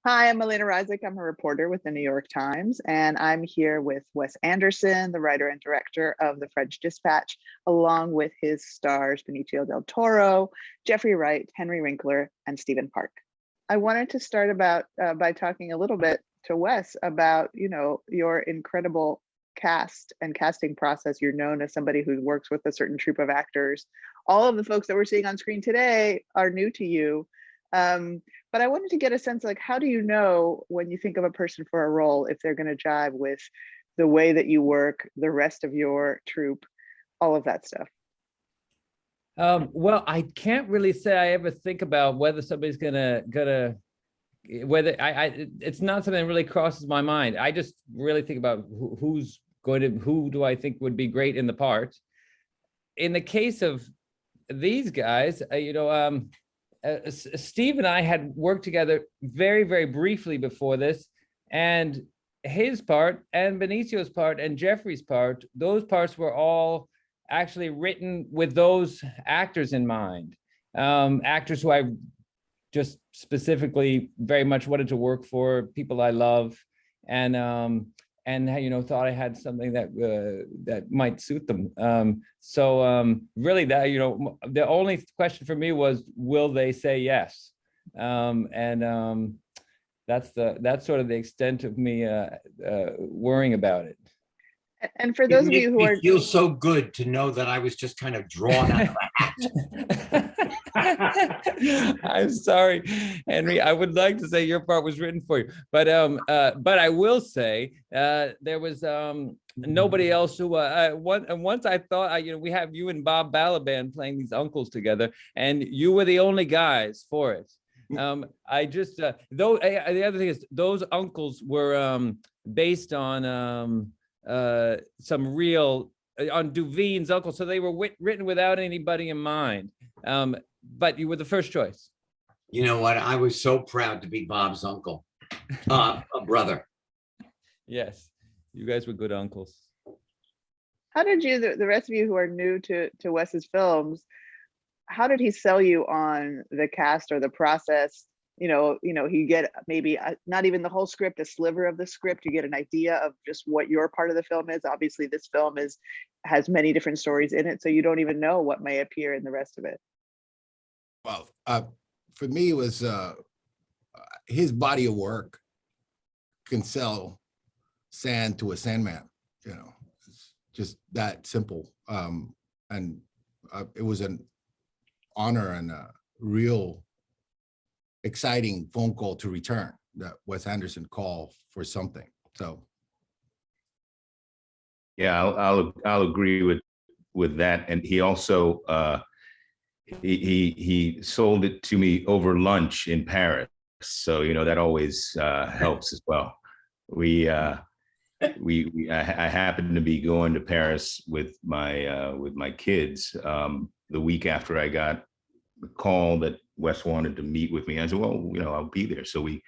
Hi, I'm Elena Reisig. I'm a reporter with the New York Times, and I'm here with Wes Anderson, the writer and director of The French Dispatch, along with his stars Benicio del Toro, Jeffrey Wright, Henry Winkler, and Stephen Park. I wanted to start by talking a little bit to Wes about, your incredible cast and casting process. You're known as somebody who works with a certain troupe of actors. All of the folks that we're seeing on screen today are new to you. But I wanted to get a sense, like, how do you know when you think of a person for a role if they're going to jive with the way that you work, the rest of your troupe, all of that stuff? Well, I can't really say I ever think about whether somebody's gonna whether it's not something that really crosses my mind. I just really think about who do I think would be great in the part. In the case of these guys, Steve and I had worked together very, very briefly before this, and his part and Benicio's part and Jeffrey's part, those parts were all actually written with those actors in mind. Actors who I just specifically very much wanted to work for, people I love, and thought I had something that might suit them. Really, that the only question for me was, will they say yes? That's sort of the extent of me worrying about it. And for It those of makes you who me are feel so good to know that I was just kind of drawn out of a hat. I'm sorry, Henry. I would like to say your part was written for you, but I will say there was nobody else who once I thought we have you and Bob Balaban playing these uncles together, and you were the only guys for it. I just though the other thing is those uncles were based on some real on Duveen's uncle, so they were written without anybody in mind. But you were the first choice. You know what? I was so proud to be Bob's uncle, a brother. Yes, you guys were good uncles. How did you, the rest of you who are new to Wes's films, how did he sell you on the cast or the process? You get maybe not even the whole script, a sliver of the script. You get an idea of just what your part of the film is. Obviously, this film has many different stories in it, so you don't even know what may appear in the rest of it. Well, for me, it was his body of work can sell sand to a sandman. It's just that simple. And it was an honor and a real exciting phone call to return that Wes Anderson called for something. So yeah, I'll agree with that. And he also he sold it to me over lunch in Paris, so that always helps as well. I happened to be going to Paris with my kids the week after I got the call that Wes wanted to meet with me. I said, well, I'll be there. So we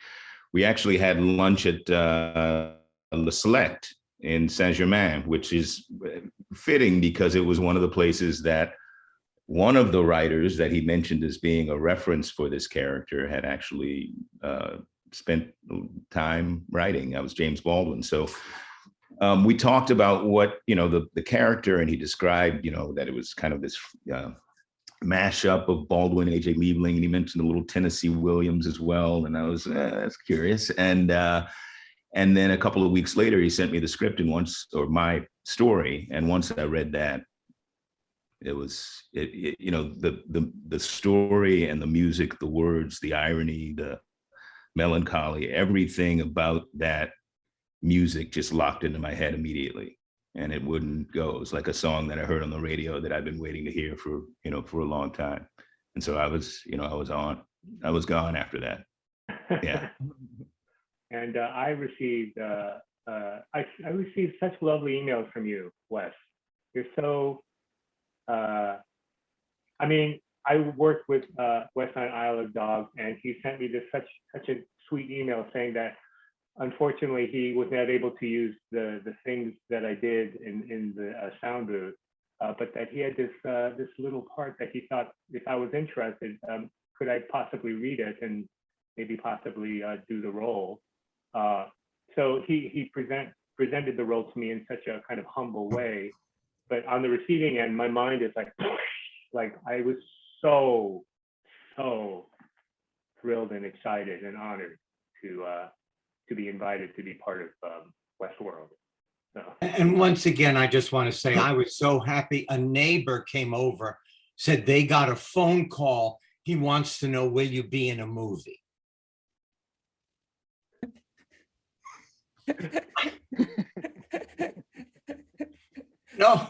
actually had lunch at Le Select in Saint-Germain, which is fitting because it was one of the places that one of the writers that he mentioned as being a reference for this character had actually spent time writing. That was James Baldwin. So we talked about what, the character, and he described, that it was kind of this mashup of Baldwin, A.J. Liebling, and he mentioned a little Tennessee Williams as well. And I was, that's curious. And then a couple of weeks later, he sent me the script or my story. And once I read that, it was, the story and the music, the words, the irony, the melancholy, everything about that music just locked into my head immediately. And it wouldn't go. It was like a song that I heard on the radio that I've been waiting to hear for a long time. And so I was gone after that. Yeah. And I received such lovely emails from you, Wes. You're so, I worked with Wes on Isle of Dogs, and he sent me such a sweet email saying that unfortunately he was not able to use the things that I did in the sound booth, but that he had this little part that he thought if I was interested, could I possibly read it? And maybe possibly do the role. So he presented the role to me in such a kind of humble way, but on the receiving end, my mind is like I was so thrilled and excited and honored to be invited to be part of Westworld. So. And once again, I just want to say I was so happy. A neighbor came over, said they got a phone call. He wants to know, will you be in a movie? No.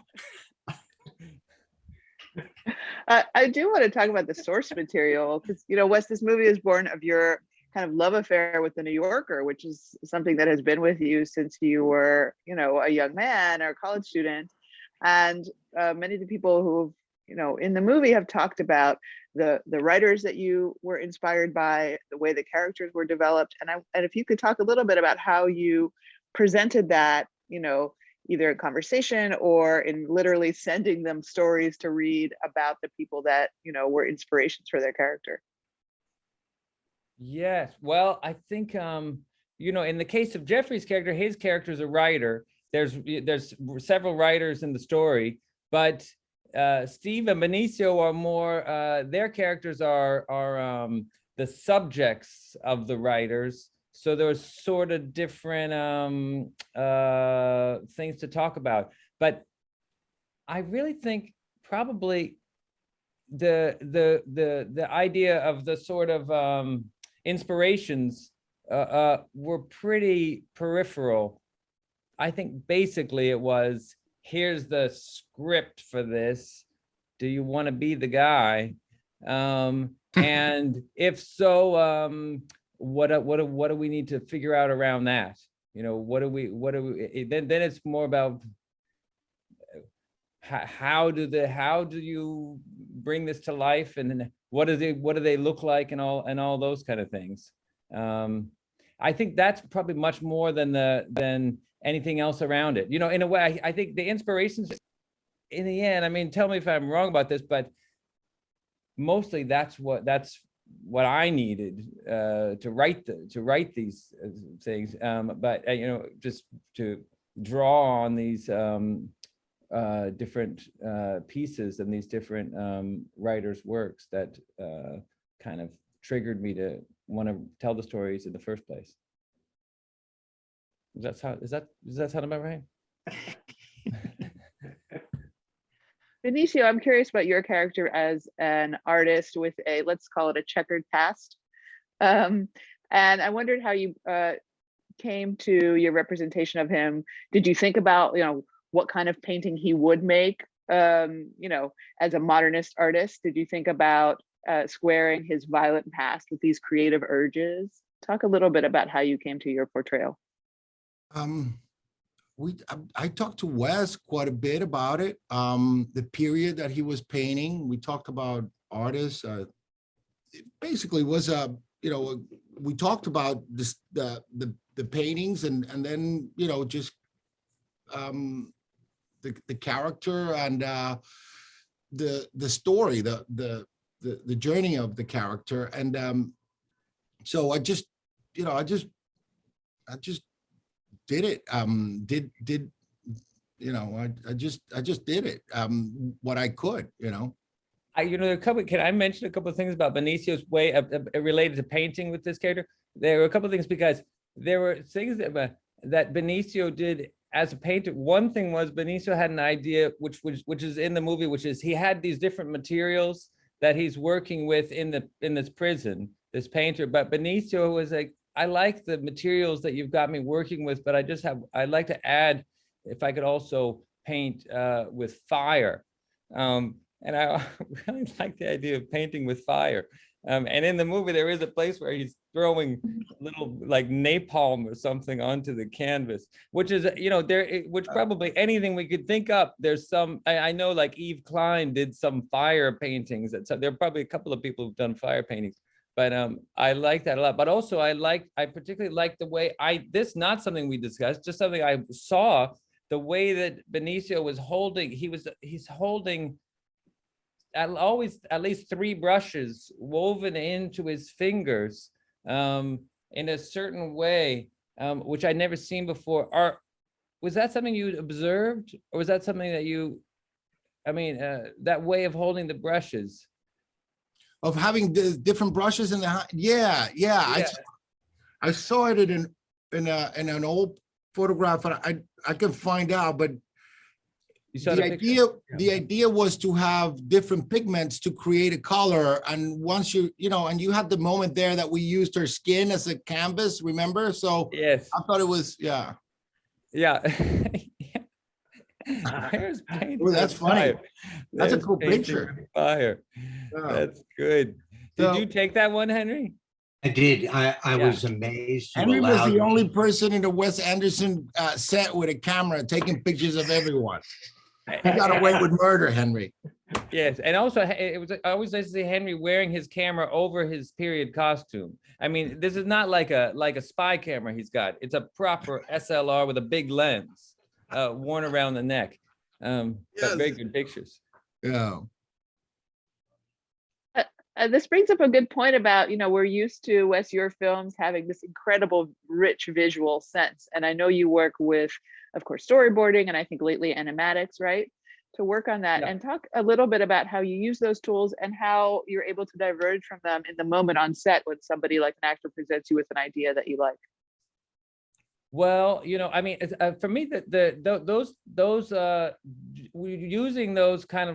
I do want to talk about the source material because, you know, Wes, this movie is born of your kind of love affair with the New Yorker, which is something that has been with you since you were, you know, a young man or a college student. And many of the people who, you know, in the movie have talked about the writers that you were inspired by, the way the characters were developed. And if you could talk a little bit about how you presented that, you know, either in conversation or in literally sending them stories to read about the people that, you know, were inspirations for their character. Yes, well, I think you know, in the case of Jeffrey's character, his character is a writer. There's several writers in the story, but Steve and Benicio are more their characters are the subjects of the writers. So there's sort of different things to talk about. But I really think probably the idea of the sort of inspirations were pretty peripheral. I think basically it was, here's the script for this. Do you want to be the guy? And if so, what do we need to figure out around that? You know, what do we then it's more about how do you bring this to life, and what do they look like, and all those kind of things. I think that's probably much more than anything else around it. You know, in a way, I think the inspirations in the end, I mean, tell me if I'm wrong about this, but mostly that's what I needed to write these things. But you know, just to draw on these different pieces and these different writers' works that kind of triggered me to want to tell the stories in the first place. Does that sound about right? Benicio, I'm curious about your character as an artist with a, let's call it a checkered past. And I wondered how you came to your representation of him. Did you think about, you know, what kind of painting he would make, you know, as a modernist artist? Did you think about squaring his violent past with these creative urges? Talk a little bit about how you came to your portrayal. I talked to Wes quite a bit about it. The period that he was painting, we talked about artists. It basically was you know, we talked about this, the paintings, and then, you know, just the character and the story, the journey of the character. And so I just, you know, I just did it. You know, I just did it, what I could, you know. You know, can I mention a couple of things about Benicio's way of related to painting with this character? There were a couple of things, because there were things that Benicio did as a painter. One thing was, Benicio had an idea, which is in the movie, which is he had these different materials that he's working with in this prison, this painter. But Benicio was like, I like the materials that you've got me working with, but I'd like to add, if I could also paint with fire. And I really like the idea of painting with fire. And in the movie, there is a place where he's throwing little like napalm or something onto the canvas, which is, you know, which probably anything we could think up. There's some, I know like Yves Klein did some fire paintings. So there are probably a couple of people who've done fire paintings, but I like that a lot. But also I particularly like the way this, not something we discussed, just something I saw, the way that Benicio was holding, he's holding at least 3 brushes woven into his fingers, in a certain way, which I'd never seen before. Was that something you observed, or was that something that that way of holding the brushes? Of having the different brushes in the yeah. I saw it in an old photograph, and I can find out, but You saw the picture? idea was to have different pigments to create a color. And once and you had the moment there that we used her skin as a canvas, remember? So Yes. I thought it was, yeah. Yeah. There's paint Oh, that's with funny. fire. That's a There's cool painting picture. with Fire. Yeah. That's good. Did So- you take that one, Henry? I did. I Yeah. was amazed. You Henry was allowed the me- only person in the Wes Anderson set with a camera taking pictures of everyone. He got away with murder, Henry. Yes, and also it was always nice to see Henry wearing his camera over his period costume. I mean, this is not like a spy camera he's got. It's a proper SLR with a big lens, worn around the neck. But very Yes. good pictures. Yeah. This brings up a good point about, we're used to, Wes, your films having this incredible, rich visual sense. And I know you work with, of course, storyboarding, and I think lately animatics, right? To work on that. Yeah. And talk a little bit about how you use those tools and how you're able to diverge from them in the moment on set when somebody like an actor presents you with an idea that you like. Well, for me, using those kind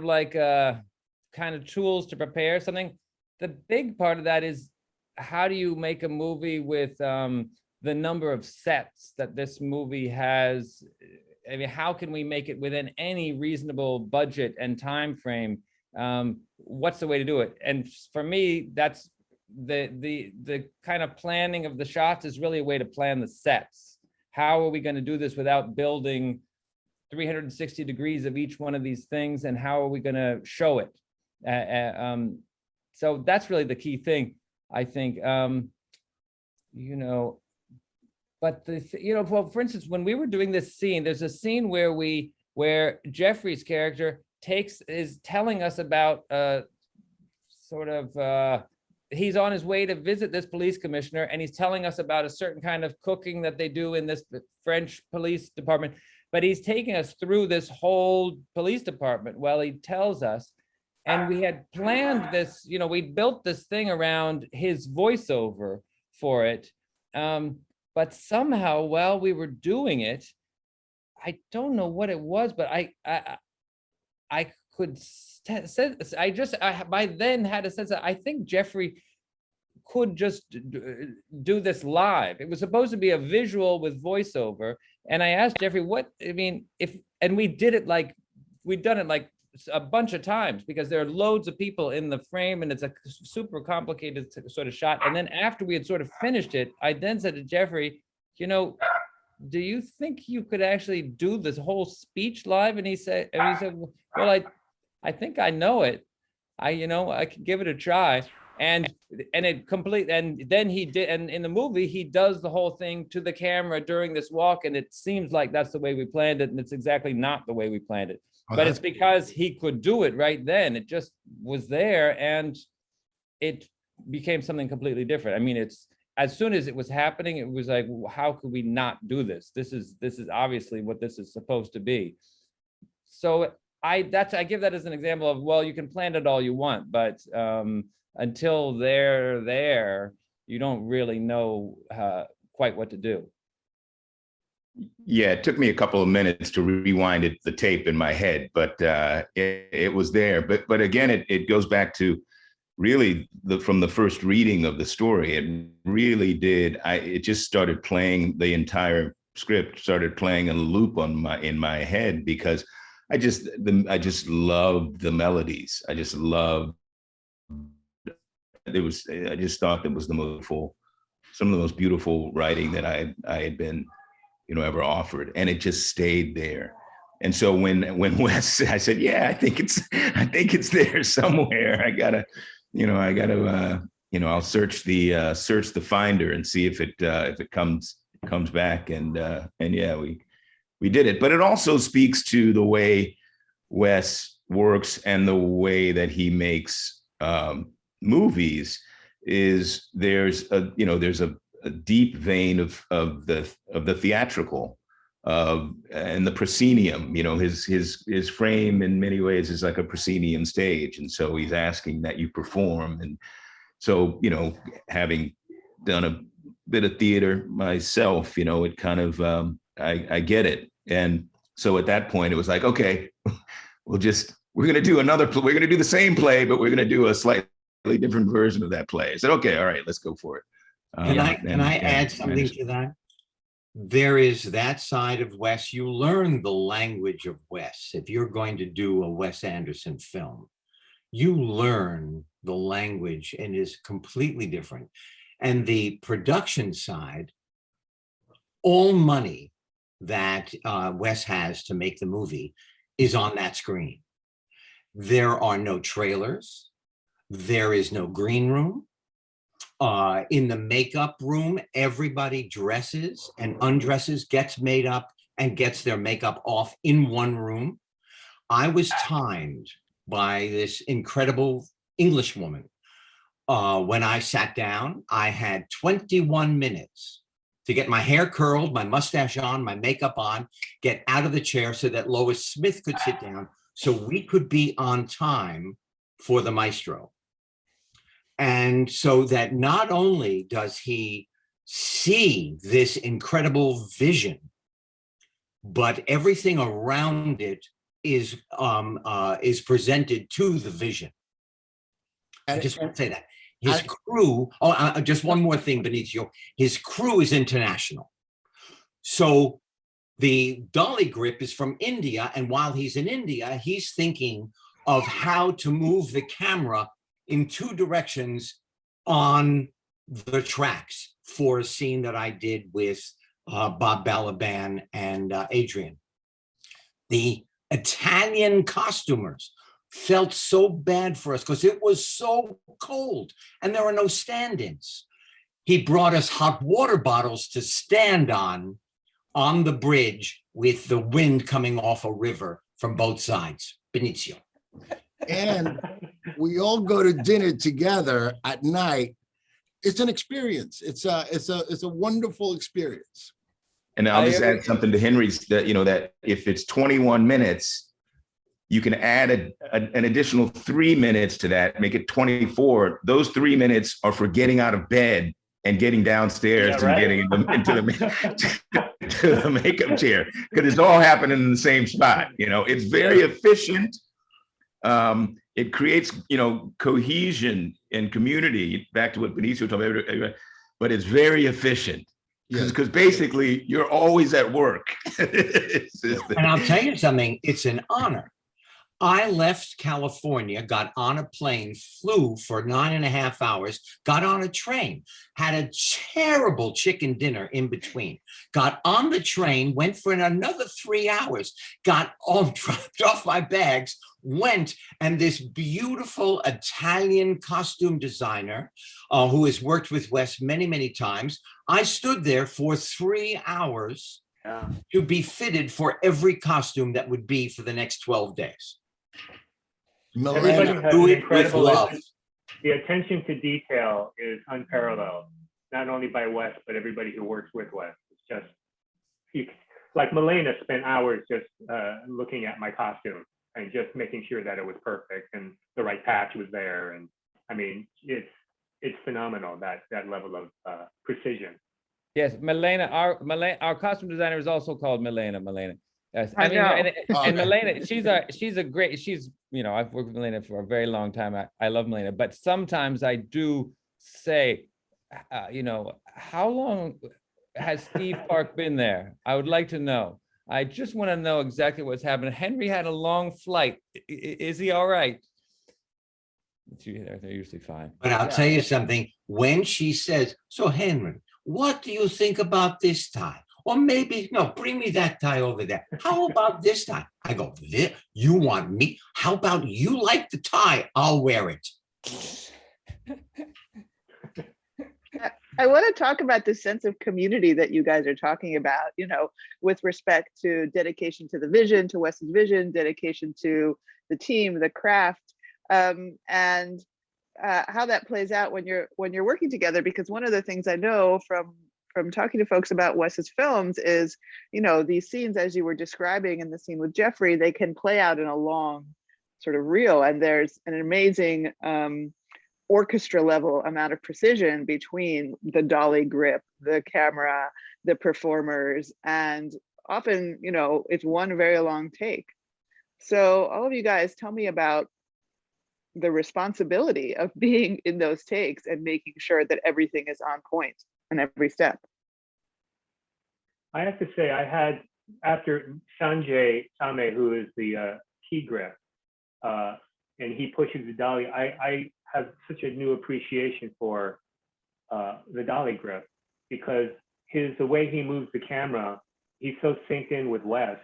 of tools to prepare something, the big part of that is, how do you make a movie with the number of sets that this movie has? I mean, how can we make it within any reasonable budget and time frame? What's the way to do it? And for me, that's the kind of planning of the shots is really a way to plan the sets. How are we going to do this without building 360 degrees of each one of these things, and how are we going to show it? So that's really the key thing, I think. But well, for instance, when we were doing this scene, there's a scene where Jeffrey's character is telling us about he's on his way to visit this police commissioner, and he's telling us about a certain kind of cooking that they do in this French police department. But he's taking us through this whole police department while he tells us. And we had planned this, we built this thing around his voiceover for it. But somehow, while we were doing it, I don't know what it was, but I could sense, by then had a sense that I think Jeffrey could just do this live. It was supposed to be a visual with voiceover. And I asked Jeffrey, we'd done it like a bunch of times, because there are loads of people in the frame and it's a super complicated sort of shot. And then after we had sort of finished it, I then said to Jeffrey, do you think you could actually do this whole speech live? And he said, well, I think I know it. I can give it a try. And then he did, and in the movie, he does the whole thing to the camera during this walk. And it seems like that's the way we planned it. And it's exactly not the way we planned it. But it's because he could do it right then. It just was there, and it became something completely different. I mean, it's as soon as it was happening, it was like, how could we not do this? This is obviously what this is supposed to be. So I give that as an example of, well, you can plan it all you want, but until they're there, you don't really know quite what to do. Yeah, it took me a couple of minutes to rewind the tape in my head, but it was there. But again, it goes back to really from the first reading of the story. It really did. It just started playing, the entire script started playing a loop in my head, because I just loved the melodies. I just loved it. I just thought it was some of the most beautiful writing that I had been ever offered, and it just stayed there. And so when Wes, I said, yeah, I think it's there somewhere. I'll search the Finder and see if it comes back. And yeah, we did it. But it also speaks to the way Wes works and the way that he makes movies. is there's a deep vein of the theatrical and the proscenium. His frame in many ways is like a proscenium stage, and so he's asking that you perform. And so having done a bit of theater myself, it kind of I get it. And so at that point, it was like, okay, we're going to do we're going to do the same play, but we're going to do a slightly different version of that play. I said, okay, all right, let's go for it. Can I add something to that? There is that side of Wes. You learn the language of Wes. If you're going to do a Wes Anderson film, you learn the language, and it is completely different. And the production side, all money that Wes has to make the movie is on that screen. There are no trailers. There is no green room. In the makeup room, everybody dresses and undresses, gets made up, and gets their makeup off in one room. I was timed by this incredible English woman. When I sat down, I had 21 minutes to get my hair curled, my mustache on, my makeup on, get out of the chair so that Lois Smith could sit down, so we could be on time for the maestro. And so that not only does he see this incredible vision, but everything around it is presented to the vision. I just want to say that. His crew, just one more thing, Benicio, his crew is international. So the dolly grip is from India, and while he's in India, he's thinking of how to move the camera in two directions on the tracks for a scene that I did with Bob Balaban and Adrian. The Italian costumers felt so bad for us because it was so cold and there were no stand-ins. He brought us hot water bottles to stand on the bridge with the wind coming off a river from both sides. Benicio. And we all go to dinner together at night. It's an experience. It's a wonderful experience. And I'll just add something to Henry's, that if it's 21 minutes, you can add an additional 3 minutes to that, make it 24. Those 3 minutes are for getting out of bed and getting downstairs and getting into the makeup chair, because it's all happening in the same spot. It's very efficient. It creates, cohesion and community, back to what Benicio told me, but it's very efficient. Because basically you're always at work. And I'll tell you something, it's an honor. I left California, got on a plane, flew for 9.5 hours, got on a train, had a terrible chicken dinner in between, got on the train, went for another 3 hours, got all dropped off my bags, went, and this beautiful Italian costume designer who has worked with Wes many, many times, I stood there for 3 hours to be fitted for every costume that would be for the next 12 days. Everybody has Do an it with love. The attention to detail is unparalleled, not only by Wes, but everybody who works with Wes. It's just, like Milena spent hours just looking at my costume and just making sure that it was perfect and the right patch was there. And I mean, it's phenomenal, that level of precision. Yes, Milena, our costume designer is also called Milena. Yes, I know. And Milena, she's a great, I've worked with Milena for a very long time. I love Milena, but sometimes I do say, how long has Steve Park been there? I would like to know. I just want to know exactly what's happening. Henry had a long flight. Is he all right? They're usually fine. But I'll tell you something, when she says, so Henry, what do you think about this tie? Or maybe, no, bring me that tie over there. How about this tie? I go, you want me? How about you like the tie? I'll wear it. I want to talk about the sense of community that you guys are talking about, with respect to dedication to the vision, to Wes's vision, dedication to the team, the craft. And how that plays out when you're working together, because one of the things I know from talking to folks about Wes's films is, you know, these scenes, as you were describing in the scene with Jeffrey, they can play out in a long sort of reel, and there's an amazing orchestra level amount of precision between the dolly grip, the camera, the performers, and often, you know, it's one very long take. So all of you guys, tell me about the responsibility of being in those takes and making sure that everything is on point in every step. I have to say, I had, after Sanjay Same, who is the key grip, and he pushes the dolly, I have such a new appreciation for the dolly grip, because the way he moves the camera, he's so synced in with Wes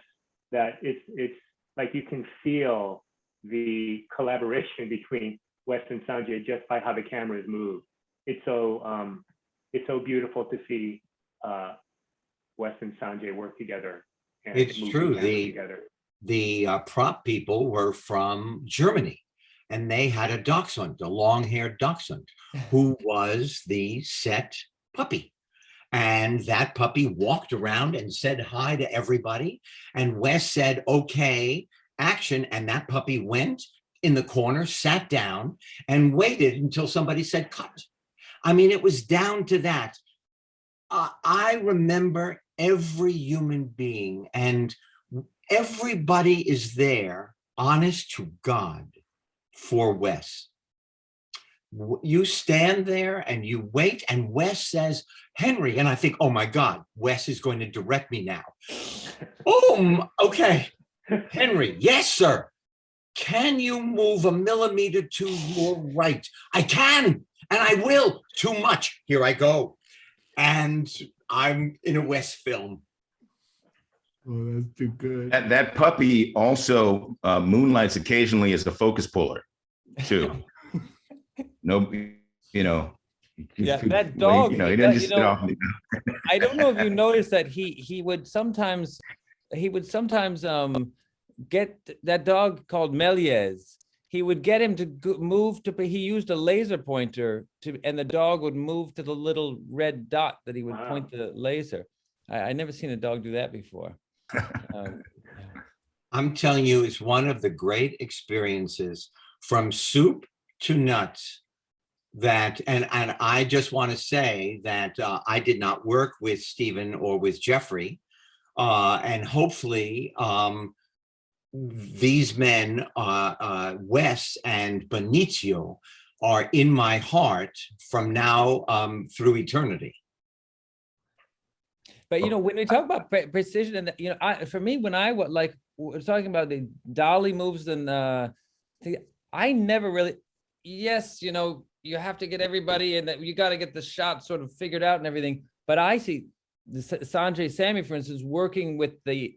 that it's like you can feel the collaboration between Wes and Sanjay just by how the cameras move. It's so beautiful to see Wes and Sanjay work together. And It's move true. the camera together. The prop people were from Germany, and they had a dachshund, a long-haired dachshund, who was the set puppy. And that puppy walked around and said hi to everybody. And Wes said, okay, action. And that puppy went in the corner, sat down, and waited until somebody said cut. I mean, it was down to that. I remember every human being, and everybody is there, honest to God, for Wes. You stand there and you wait, and Wes says, Henry, and I think, oh my God, Wes is going to direct me now. Oh, okay. Henry, yes, sir. Can you move a millimeter to your right? I can, and I will. Too much. Here I go. And I'm in a Wes film. Oh, that's too good. That puppy also moonlights occasionally as a focus puller, too. No, you know. Yeah, that dog. You know, he doesn't just sit off. I don't know if you noticed that he would sometimes get that dog called Melies. He would get him to move to. He used a laser pointer and the dog would move to the little red dot that he would point the laser. I never seen a dog do that before. I'm telling you, it's one of the great experiences, from soup to nuts, that, and I just want to say that I did not work with Stephen or with Jeffrey, and hopefully these men, Wes and Benicio, are in my heart from now through eternity. But you know, when we talk about precision, and you know, for me, when I was talking about the dolly moves and I never really, yes, you know, you have to get everybody and that you got to get the shot sort of figured out and everything. But I see the Sanjay Same, for instance, working with the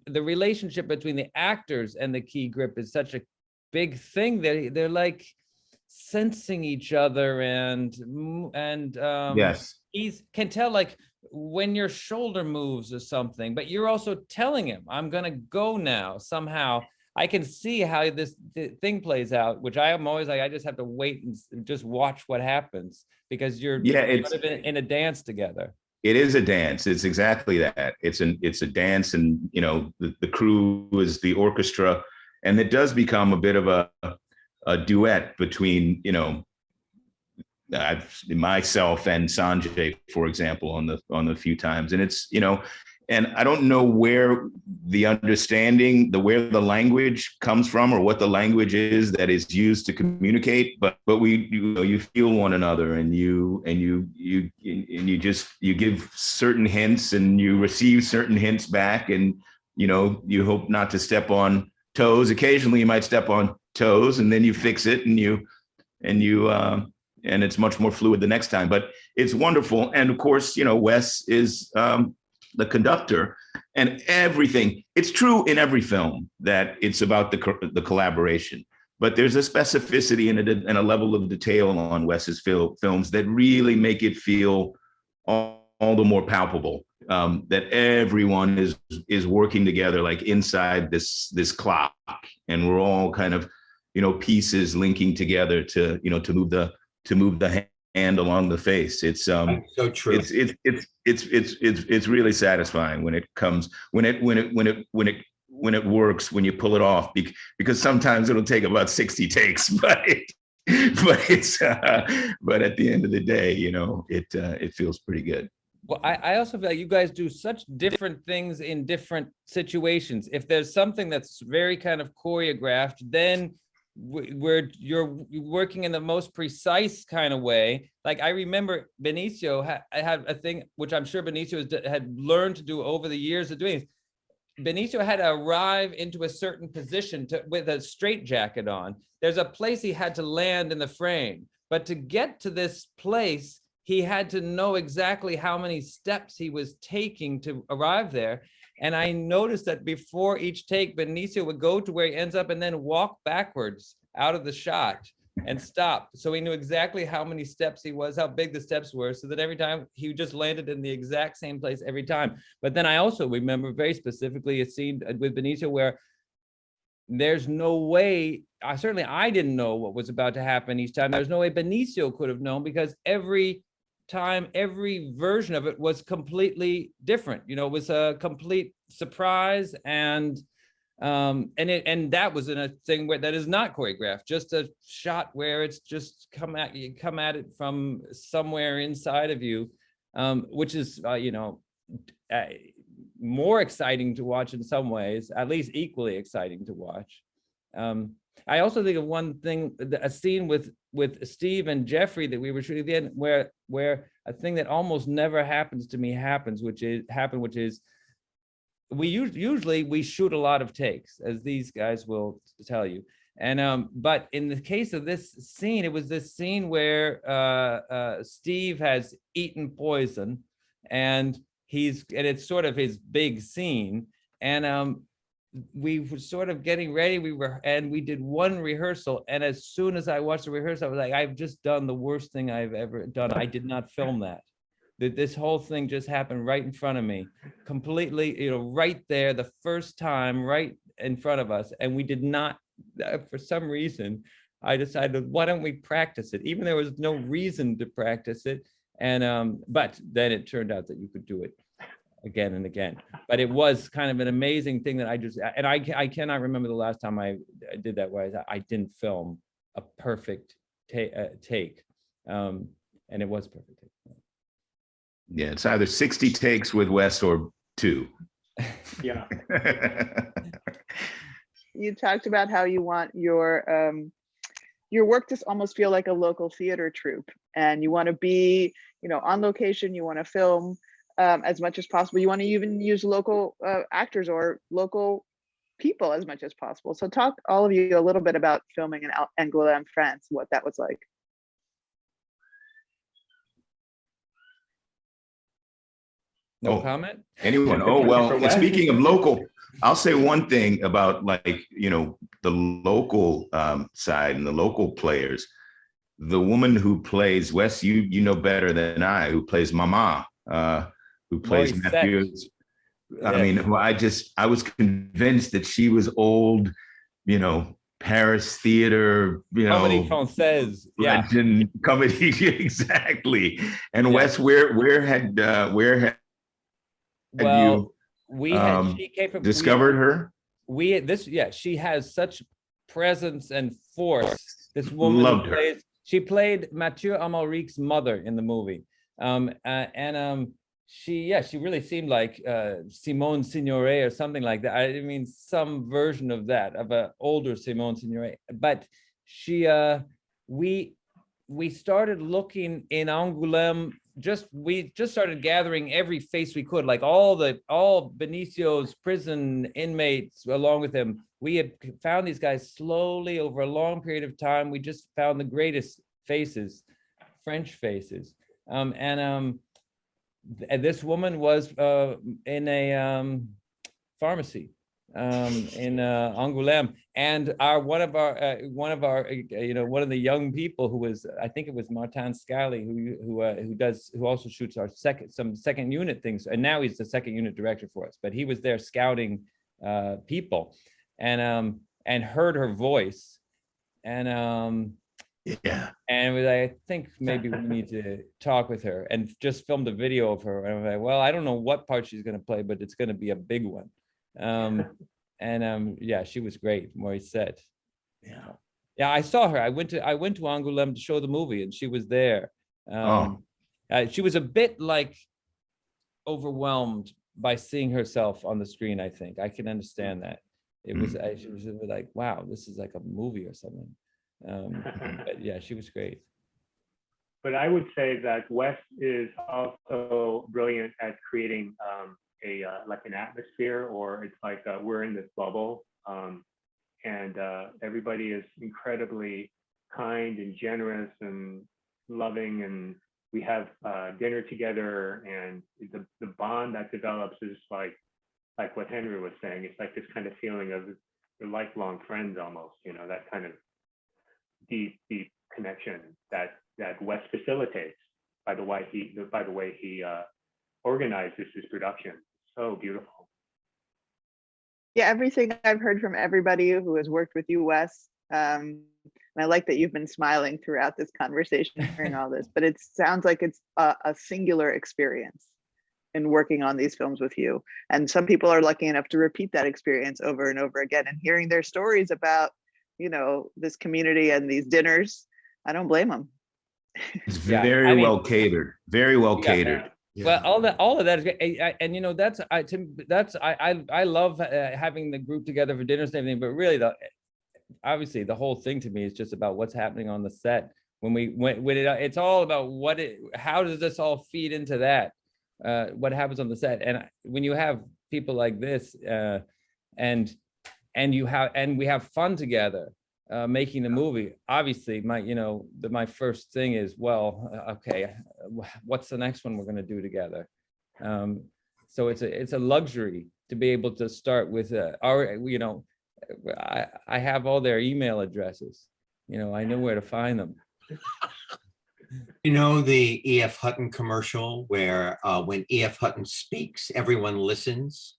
relationship between the actors and the key grip is such a big thing. They're like sensing each other and Yes. he can tell like when your shoulder moves or something, but you're also telling him, I'm gonna go now somehow. I can see how this thing plays out, which I am always like, I just have to wait and just watch what happens, because you're sort of in a dance together. It is a dance. It's exactly that. It's a dance, and you know, the crew is the orchestra, and it does become a bit of a duet between, you know, myself and Sanjay, for example, on the few times, and it's, you know, and I don't know where the understanding, where the language comes from, or what the language is that is used to communicate, but you feel one another, and you give certain hints, and you receive certain hints back, and you know, you hope not to step on toes. Occasionally, you might step on toes, and then you fix it, and it's much more fluid the next time. But it's wonderful, and of course, you know, Wes is the conductor, and everything. It's true in every film that it's about the collaboration, but there's a specificity and a level of detail on Wes's films that really make it feel all the more palpable, that everyone is working together like inside this clock, and we're all kind of, pieces linking together to, to move the hand along the face. It's So true. it's really satisfying when it comes, when it works, when you pull it off, because sometimes it'll take about 60 takes, but but at the end of the day, it feels pretty good. Well, I also feel like you guys do such different things in different situations. If there's something that's very kind of choreographed, then where you're working in the most precise kind of way. Like I remember Benicio had a thing, which I'm sure Benicio had learned to do over the years of doing. Benicio had to arrive into a certain position with a straitjacket on. There's a place he had to land in the frame, but to get to this place, he had to know exactly how many steps he was taking to arrive there. And I noticed that before each take, Benicio would go to where he ends up and then walk backwards out of the shot and stop. So he knew exactly how many steps he was, how big the steps were, so that every time he just landed in the exact same place every time. But then I also remember very specifically a scene with Benicio where there's no way, certainly I didn't know what was about to happen each time. There's no way Benicio could have known, because every time, every version of it was completely different. It was a complete surprise, and that was in a thing where that is not choreographed, just a shot where it's just come at it from somewhere inside of you, which is more exciting to watch in some ways, at least equally exciting to watch. I also think of one thing, a scene with Steve and Jeffrey that we were shooting at the end, where a thing that almost never happens to me happens, which is we usually shoot a lot of takes, as these guys will tell you. And but in the case of this scene, it was this scene where Steve has eaten poison, and it's sort of his big scene. And we were sort of getting ready. We did one rehearsal, and as soon as I watched the rehearsal, I was like, I've just done the worst thing I've ever done. I did not film that. This whole thing just happened right in front of me, completely, right there, the first time, right in front of us. And we did not, for some reason, I decided, why don't we practice it? Even there was no reason to practice it. And but then it turned out that you could do it again and again. But it was kind of an amazing thing that I cannot remember the last time I did that, where I didn't film a perfect take. And it was a perfect take. Yeah, it's either 60 takes with Wes or 2. Yeah. You talked about how you want your work to almost feel like a local theater troupe, and you want to be, on location. You want to film as much as possible. You want to even use local actors or local people as much as possible. So talk, all of you, a little bit about filming in Angoulême, France, what that was like. No comment? Anyone? Oh, well, speaking of local, I'll say one thing about the local side and the local players. The woman who plays Wes, you know better than I, who plays Mama, who plays Matthews. I mean, I was convinced that she was old, Paris theater, Comedy Française, yeah, legend, comedy, exactly. And Wes, where had you she came from, discovered her? She has such presence and force. This woman loved her. She played Mathieu Amalric's mother in the movie. She really seemed like Simone Signoret or something like that. I mean, some version of that, of an older Simone Signoret. But we started looking in Angoulême. We just started gathering every face we could, like all Benicio's prison inmates along with him. We had found these guys slowly over a long period of time. We just found the greatest faces, French faces. And this woman was in a pharmacy in Angoulême, and one of the young people who was, I think it was Martin Scali, who also shoots our second unit things, and now he's the second unit director for us. But he was there scouting people, and heard her voice, Yeah. and we like, I think maybe we need to talk with her, and just filmed a video of her. And I'm like, well, I don't know what part she's going to play, but it's going to be a big one. Yeah, she was great. Maurice said, Yeah. yeah, I saw her. I went to Angoulême to show the movie, and she was there. She was a bit like overwhelmed by seeing herself on the screen. I think I can understand that. It was she was like, wow, this is like a movie or something. But yeah, she was great. But I would say that Wes is also brilliant at creating like an atmosphere, or it's like we're in this bubble, and everybody is incredibly kind and generous and loving, and we have dinner together, and the bond that develops is like what Henry was saying. It's like this kind of feeling of you're lifelong friends almost, you know, that kind of deep connection that Wes facilitates by the way he organizes his production. So beautiful. Yeah, everything I've heard from everybody who has worked with you, Wes, and I like that you've been smiling throughout this conversation hearing all this, but it sounds like it's a singular experience in working on these films with you. And some people are lucky enough to repeat that experience over and over again, and hearing their stories about, you know, this community and these dinners, I don't blame them. It's very well catered. Very well catered. Yeah. Well, all of that is great. And you know, I love having the group together for dinners and everything, but really obviously the whole thing to me is just about what's happening on the set. It's all about how does this all feed into that? What happens on the set? And when you have people like this, and we have fun together, making the movie, obviously my first thing is, well, okay, what's the next one we're going to do together? So it's a luxury to be able to start with I have all their email addresses, I know where to find them. You know the E.F. Hutton commercial where when E.F. Hutton speaks, everyone listens?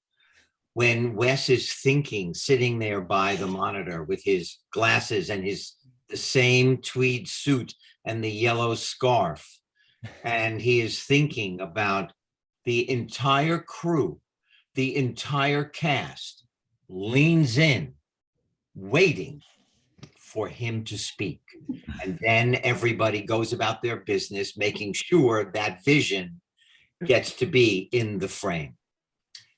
When Wes is thinking, sitting there by the monitor with his glasses and the same tweed suit and the yellow scarf, and he is thinking about the entire crew, the entire cast leans in, waiting for him to speak. And then everybody goes about their business, making sure that vision gets to be in the frame.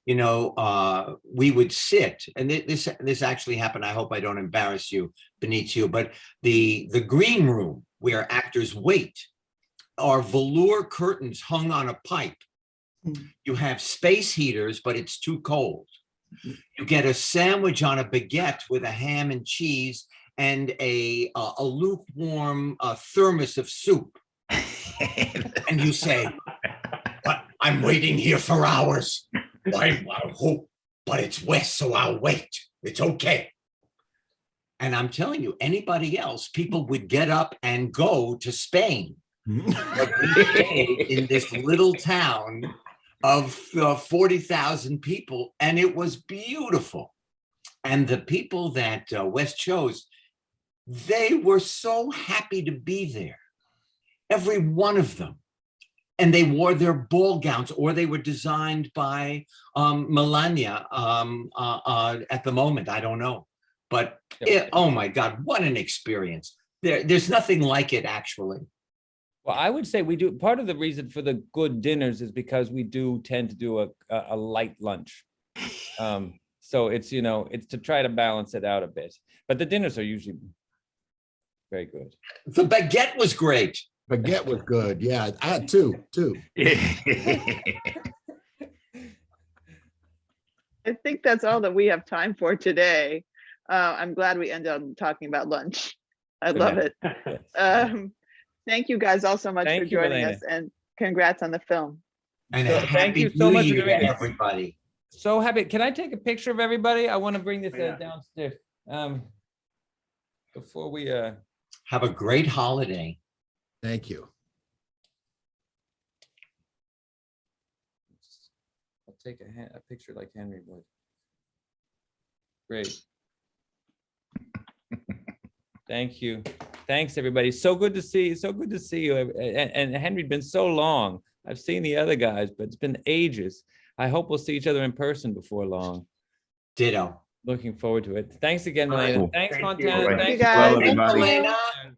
We would sit, and this actually happened. I hope I don't embarrass you, Benicio, but the green room where actors wait are velour curtains hung on a pipe. You have space heaters, but it's too cold. You get a sandwich on a baguette with a ham and cheese and a lukewarm thermos of soup. And you say, but I'm waiting here for hours. I hope, but it's Wes, so I'll wait. It's okay. And I'm telling you, anybody else, people would get up and go to Spain. But we stayed in this little town of 40,000 people, and it was beautiful. And the people that Wes chose, they were so happy to be there, every one of them. And they wore their ball gowns, or they were designed by Melania at the moment. I don't know. But oh my God, what an experience. There's nothing like it, actually. Well, I would say we do. Part of the reason for the good dinners is because we do tend to do a light lunch. So it's to try to balance it out a bit. But the dinners are usually very good. The baguette was great. Baguette was good. Yeah, I had two. I think that's all that we have time for today. I'm glad we ended up talking about lunch. I love it. Thank you guys all so much for joining us, and congrats on the film. And thank you so much for doing it, everybody. So happy. Can I take a picture of everybody? I want to bring this downstairs. Before we have a great holiday. Thank you. I'll take a picture like Henry would. Great. Thank you. Thanks, everybody. So good to see you. So good to see you. And Henry, been so long. I've seen the other guys, but it's been ages. I hope we'll see each other in person before long. Ditto. Looking forward to it. Thanks again, All right. Milena. Cool. Thanks, Thank you. Montana. All right. Thanks, Thank you, guys. Well, Thanks, everybody. Elena. and